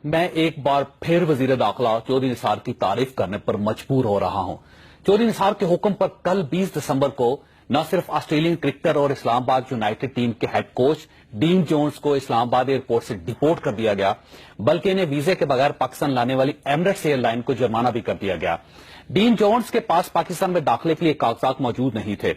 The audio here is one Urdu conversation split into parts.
میں ایک بار پھر وزیر داخلہ چودھری نثار کی تعریف کرنے پر مجبور ہو رہا ہوں۔ چودھری نثار کے حکم پر کل 20 دسمبر کو نہ صرف آسٹریلین کرکٹر اور اسلام آباد یونائیٹڈ ٹیم کے ہیڈ کوچ ڈین جونز کو اسلام آباد ایئرپورٹ سے ڈیپورٹ کر دیا گیا، بلکہ انہیں ویزے کے بغیر پاکستان لانے والی ایمریٹس ایئر لائن کو جرمانہ بھی کر دیا گیا۔ ڈین جونز کے پاس پاکستان میں داخلے کے لیے کاغذات موجود نہیں تھے۔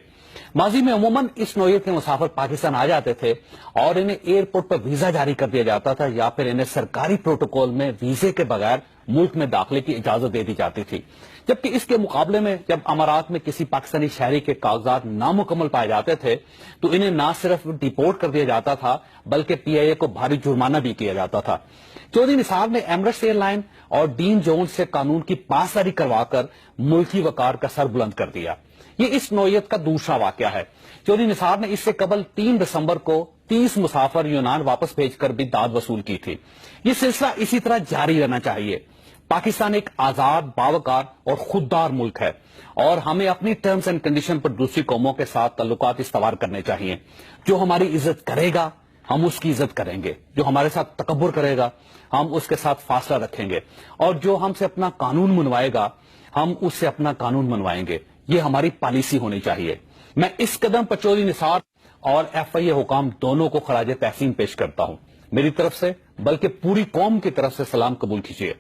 ماضی میں عموماً اس نوعیت کے مسافر پاکستان آ جاتے تھے اور انہیں ایئرپورٹ پر ویزا جاری کر دیا جاتا تھا یا پھر انہیں سرکاری پروٹوکول میں ویزے کے بغیر ملک میں داخلے کی اجازت دے دی جاتی تھی، جبکہ اس کے مقابلے میں جب امارات میں کسی پاکستانی شہری کے کاغذات نامکمل پائے جاتے تھے تو انہیں نہ صرف ڈیپورٹ کر دیا جاتا تھا بلکہ پی آئی اے کو بھاری جرمانہ بھی کیا جاتا تھا۔ چودھری نثار نے ایمریٹس ایئر لائن اور ڈین جونز سے قانون کی پاسداری کروا کر ملکی وقار کا سر بلند کر دیا۔ یہ اس نوعیت کا دوسرا واقعہ ہے۔ چودھری نثار نے اس سے قبل 3 دسمبر کو 30 مسافر یونان واپس بھیج کر بھی داد وصول کی تھی۔ یہ سلسلہ اسی طرح جاری رہنا چاہیے۔ پاکستان ایک آزاد، باوقار اور خوددار ملک ہے اور ہمیں اپنی ٹرمز اینڈ کنڈیشن پر دوسری قوموں کے ساتھ تعلقات استوار کرنے چاہیے۔ جو ہماری عزت کرے گا ہم اس کی عزت کریں گے، جو ہمارے ساتھ تکبر کرے گا ہم اس کے ساتھ فاصلہ رکھیں گے، اور جو ہم سے اپنا قانون منوائے گا ہم اس سے اپنا قانون منوائیں گے۔ یہ ہماری پالیسی ہونی چاہیے۔ میں اس قدم پر چودھری نثار اور ایف آئی اے حکام دونوں کو خراج تحسین پیش کرتا ہوں۔ میری طرف سے بلکہ پوری قوم کی طرف سے سلام قبول کیجیے۔